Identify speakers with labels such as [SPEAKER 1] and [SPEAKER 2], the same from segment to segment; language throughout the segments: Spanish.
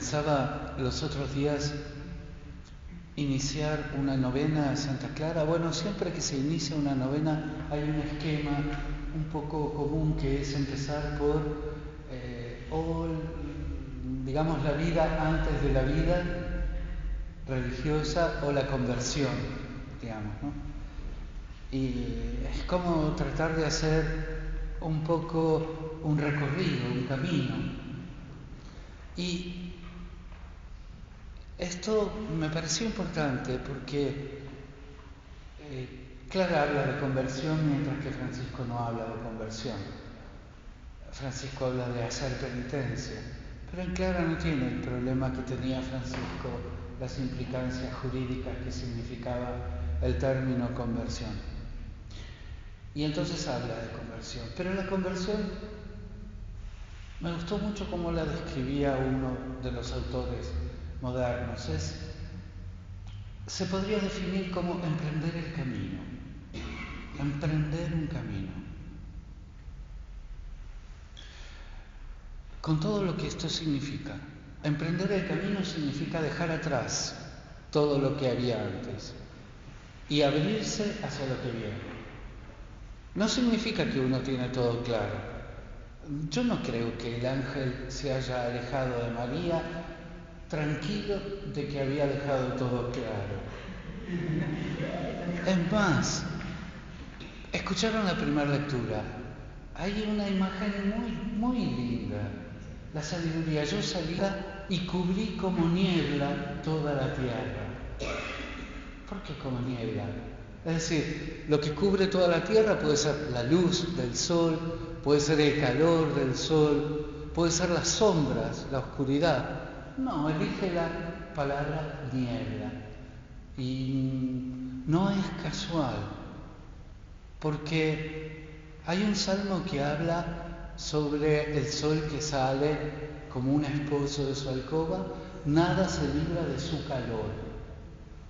[SPEAKER 1] Pensaba los otros días iniciar una novena a Santa Clara. Bueno, siempre que se inicia una novena hay un esquema un poco común, que es empezar por digamos, la vida antes de la vida religiosa o la conversión, digamos, ¿no? Y es como tratar de hacer un poco un recorrido, un camino. Y esto me pareció importante porque Clara habla de conversión mientras que Francisco no habla de conversión. Francisco habla de hacer penitencia, pero en Clara no tiene el problema que tenía Francisco, las implicancias jurídicas que significaba el término conversión. Y entonces habla de conversión, pero la conversión me gustó mucho cómo la describía uno de los autores modernos. Se podría definir como emprender el camino, emprender un camino. Con todo lo que esto significa. Emprender el camino significa dejar atrás todo lo que había antes y abrirse hacia lo que viene. No significa que uno tiene todo claro. Yo no creo que el ángel se haya alejado de María tranquilo de que había dejado todo claro. Es más, escucharon la primera lectura. Hay una imagen muy linda. La sabiduría. Yo salí y cubrí como niebla toda la tierra. ¿Por qué como niebla? Es decir, lo que cubre toda la tierra puede ser la luz del sol, puede ser el calor del sol, puede ser las sombras, la oscuridad. No, elige la palabra niebla. Y no es casual, porque hay un salmo que habla sobre el sol que sale como un esposo de su alcoba, nada se libra de su calor.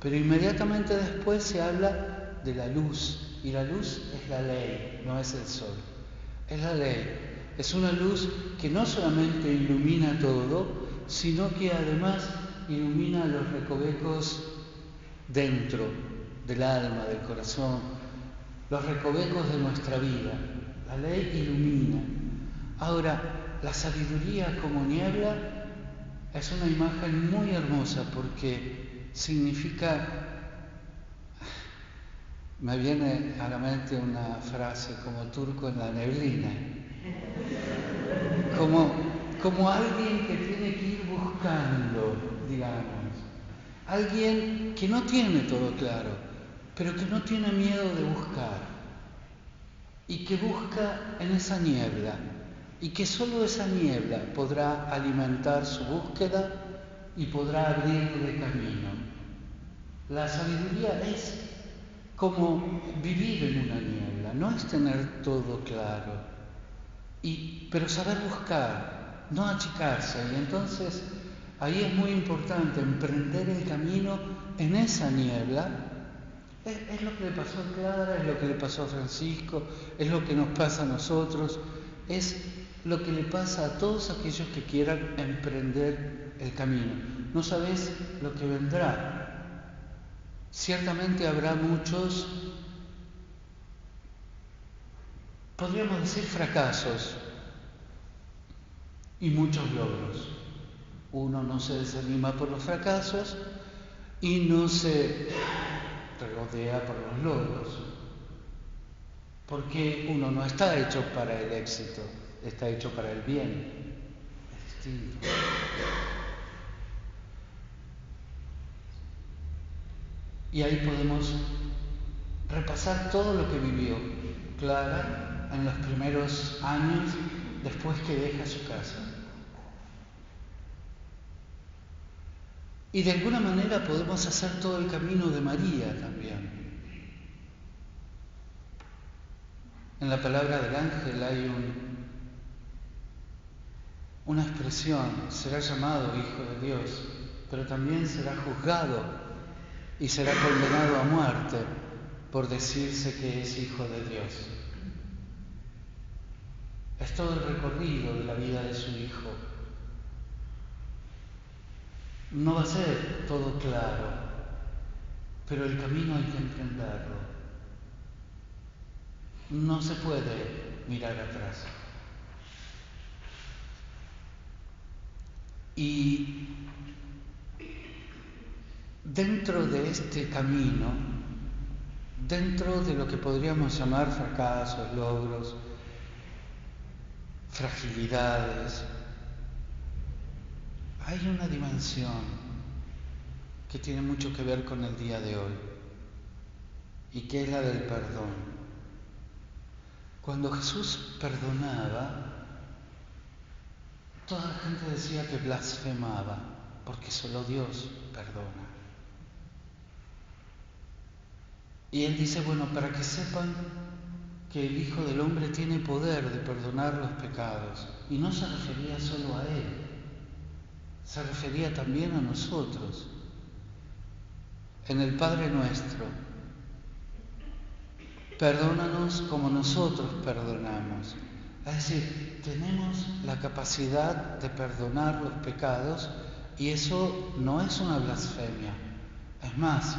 [SPEAKER 1] Pero inmediatamente después se habla de la luz, y la luz es la ley, no es el sol, es la ley. Es una luz que no solamente ilumina todo, sino que además ilumina los recovecos dentro del alma, del corazón, los recovecos de nuestra vida. La ley ilumina. Ahora, la sabiduría como niebla es una imagen muy hermosa porque significa, me viene a la mente una frase como turco en la neblina, como alguien que tiene que ir buscando, digamos, alguien que no tiene todo claro, pero que no tiene miedo de buscar y que busca en esa niebla. Y que solo esa niebla podrá alimentar su búsqueda y podrá abrirle camino. La sabiduría es como vivir en una niebla, no es tener todo claro, pero saber buscar, no achicarse. Y entonces ahí es muy importante emprender el camino en esa niebla. Es lo que le pasó a Clara, es lo que le pasó a Francisco, es lo que nos pasa a nosotros, es lo que le pasa a todos aquellos que quieran emprender el camino. No sabes lo que vendrá. Ciertamente habrá muchos, podríamos decir, fracasos y muchos logros. Uno no se desanima por los fracasos y no se regodea por los logros, porque uno no está hecho para el éxito, está hecho para el bien. Es distinto. Y ahí podemos repasar todo lo que vivió Clara en los primeros años después que deja su casa. Y de alguna manera podemos hacer todo el camino de María también. En la palabra del ángel hay una expresión: será llamado Hijo de Dios, pero también será juzgado y será condenado a muerte por decirse que es Hijo de Dios. Es todo el recorrido de la vida de su Hijo. No va a ser todo claro, pero el camino hay que emprenderlo. No se puede mirar atrás. Y dentro de este camino, dentro de lo que podríamos llamar fracasos, logros, fragilidades, hay una dimensión que tiene mucho que ver con el día de hoy y que es la del perdón. Cuando Jesús perdonaba, toda la gente decía que blasfemaba, porque solo Dios perdona. Y Él dice, bueno, para que sepan que el Hijo del Hombre tiene poder de perdonar los pecados. Y no se refería solo a Él, se refería también a nosotros. En el Padre Nuestro, perdónanos como nosotros perdonamos. Es decir, tenemos la capacidad de perdonar los pecados y eso no es una blasfemia. Es más,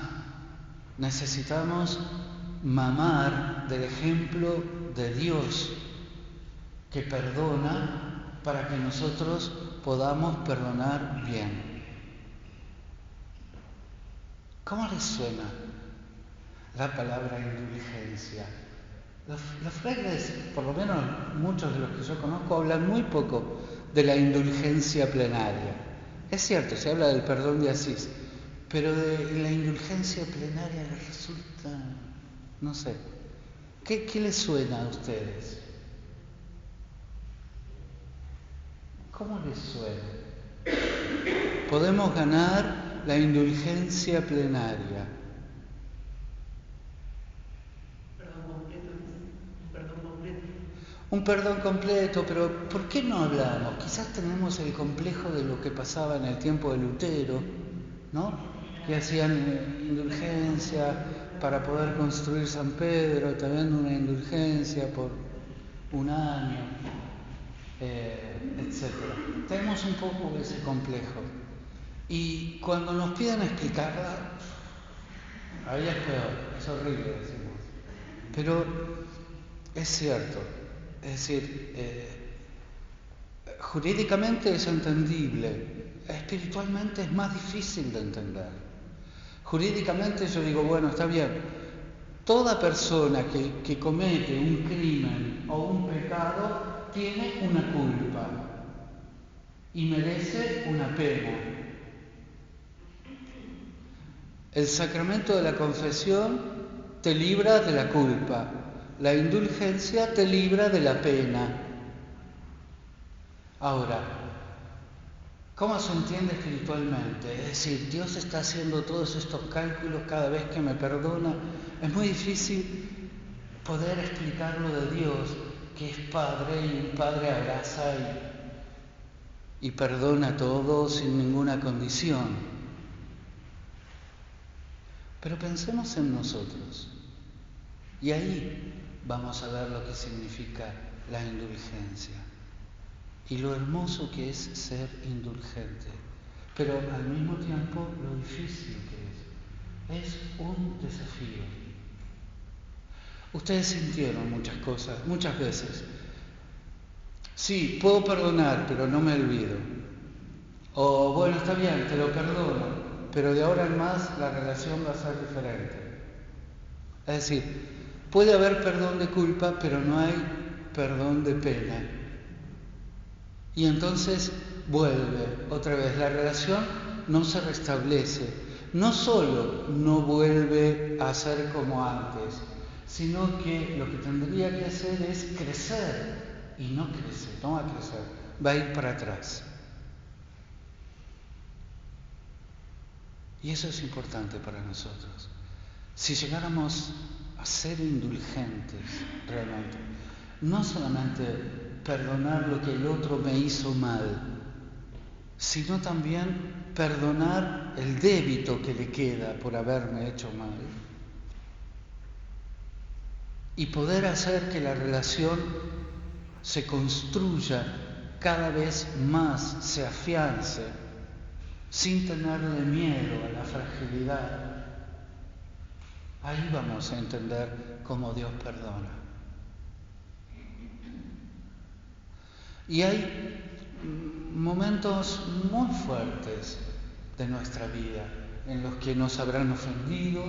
[SPEAKER 1] necesitamos mamar del ejemplo de Dios que perdona para que nosotros podamos perdonar bien. ¿Cómo les suena la palabra indulgencia? Los frailes, por lo menos muchos de los que yo conozco, hablan muy poco de la indulgencia plenaria. Es cierto, se habla del perdón de Asís, pero de la indulgencia plenaria les resulta, no sé, ¿qué les suena a ustedes? ¿Cómo les suena? Podemos ganar la indulgencia plenaria. Un perdón completo, pero ¿por qué no hablamos? Quizás tenemos el complejo de lo que pasaba en el tiempo de Lutero, ¿no? Que hacían indulgencia para poder construir San Pedro, también una indulgencia por un año, etc. Tenemos un poco ese complejo. Y cuando nos piden explicarla, ahí es peor, es horrible, decimos. Pero es cierto, es decir, jurídicamente es entendible, espiritualmente es más difícil de entender. Jurídicamente yo digo, bueno, está bien, toda persona que comete un crimen o un pecado tiene una culpa y merece una pena. El sacramento de la confesión te libra de la culpa, la indulgencia te libra de la pena. Ahora, ¿cómo se entiende espiritualmente? Es decir, Dios está haciendo todos estos cálculos cada vez que me perdona. Es muy difícil poder explicarlo de Dios, que es Padre y un Padre abraza y perdona todo sin ninguna condición. Pero pensemos en nosotros y ahí vamos a ver lo que significa la indulgencia y lo hermoso que es ser indulgente, pero al mismo tiempo lo difícil que es. Es un desafío. Ustedes sintieron muchas cosas, muchas veces. Sí, puedo perdonar, pero no me olvido. O bueno, está bien, te lo perdono, pero de ahora en más la relación va a ser diferente. Es decir, puede haber perdón de culpa, pero no hay perdón de pena. Y entonces vuelve otra vez, la relación no se restablece. No solo no vuelve a ser como antes, sino que lo que tendría que hacer es crecer. Y no crece, no va a crecer, va a ir para atrás. Y eso es importante para nosotros. Si llegáramos a ser indulgentes realmente, no solamente perdonar lo que el otro me hizo mal, sino también perdonar el débito que le queda por haberme hecho mal y poder hacer que la relación se construya cada vez más, se afiance sin tenerle miedo a la fragilidad, ahí vamos a entender cómo Dios perdona. Y hay momentos muy fuertes de nuestra vida en los que nos habrán ofendido,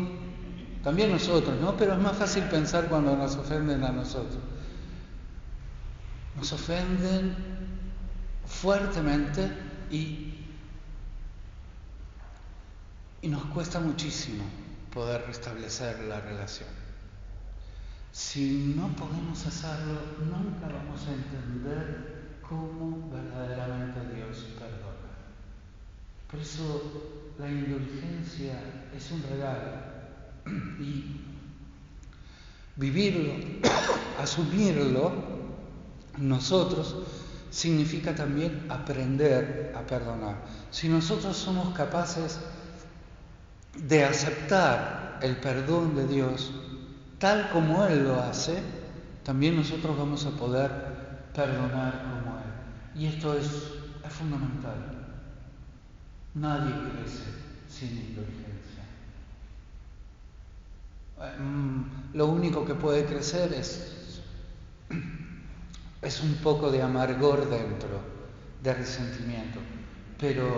[SPEAKER 1] también nosotros, ¿no? Pero es más fácil pensar cuando nos ofenden a nosotros. Nos ofenden fuertemente y nos cuesta muchísimo poder restablecer la relación. Si no podemos hacerlo, nunca vamos a entender cómo verdaderamente Dios perdona. Por eso la indulgencia es un regalo y vivirlo, asumirlo nosotros significa también aprender a perdonar. Si nosotros somos capaces de aceptar el perdón de Dios tal como Él lo hace, también nosotros vamos a poder perdonar como Él. Y esto es fundamental. Nadie crece sin indulgencia. Lo único que puede crecer es un poco de amargor dentro, de resentimiento, pero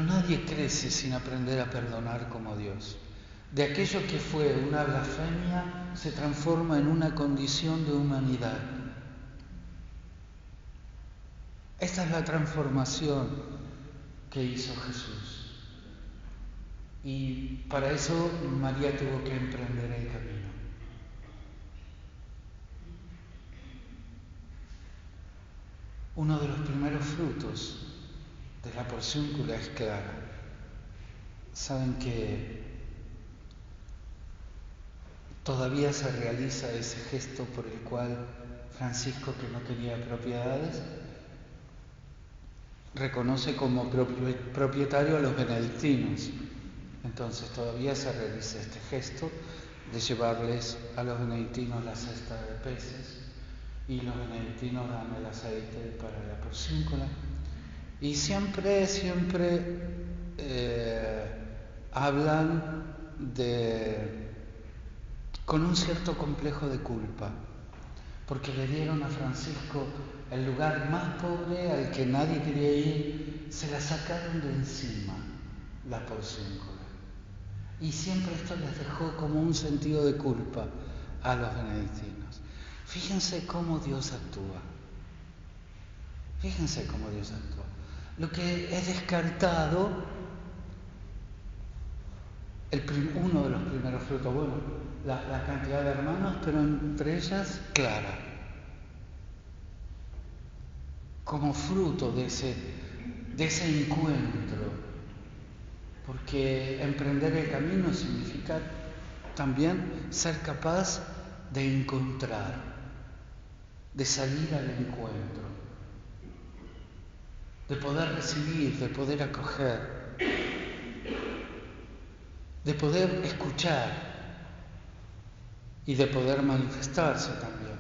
[SPEAKER 1] nadie crece sin aprender a perdonar como Dios. De aquello que fue una blasfemia se transforma en una condición de humanidad. Esta es la transformación que hizo Jesús. Y para eso María tuvo que emprender el camino. Uno de los primeros frutos de la porciúncula es clara. Saben que todavía se realiza ese gesto por el cual Francisco, que no quería propiedades, reconoce como propietario a los benedictinos. Entonces todavía se realiza este gesto de llevarles a los benedictinos la cesta de peces y los benedictinos dan el aceite para la porciúncula. Y siempre hablan con un cierto complejo de culpa, porque le dieron a Francisco el lugar más pobre al que nadie quería ir, se la sacaron de encima, la porciúncula. Y siempre esto les dejó como un sentido de culpa a los benedictinos. Fíjense cómo Dios actúa. Fíjense cómo Dios actúa. Lo que es descartado, uno de los primeros frutos, bueno, la cantidad de hermanos, pero entre ellas Clara. Como fruto de ese encuentro. Porque emprender el camino significa también ser capaz de encontrar, de salir al encuentro, de poder recibir, de poder acoger, de poder escuchar y de poder manifestarse también.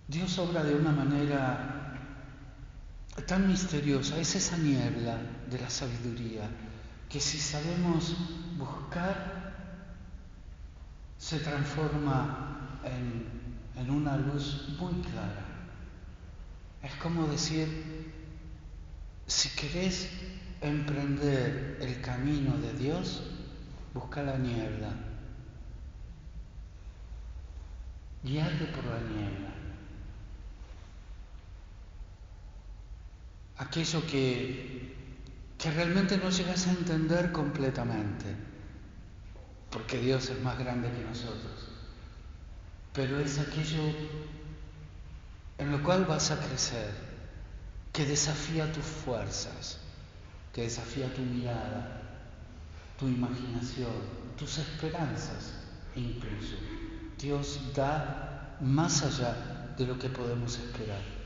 [SPEAKER 1] Dios obra de una manera tan misteriosa, es esa niebla de la sabiduría, que si sabemos buscar, se transforma en una luz muy clara. Es como decir, si querés emprender el camino de Dios, busca la niebla, guíate por la niebla. Aquello que realmente no llegas a entender completamente, porque Dios es más grande que nosotros, pero es aquello en lo cual vas a crecer, que desafía tus fuerzas, que desafía tu mirada, tu imaginación, tus esperanzas incluso. Dios da más allá de lo que podemos esperar.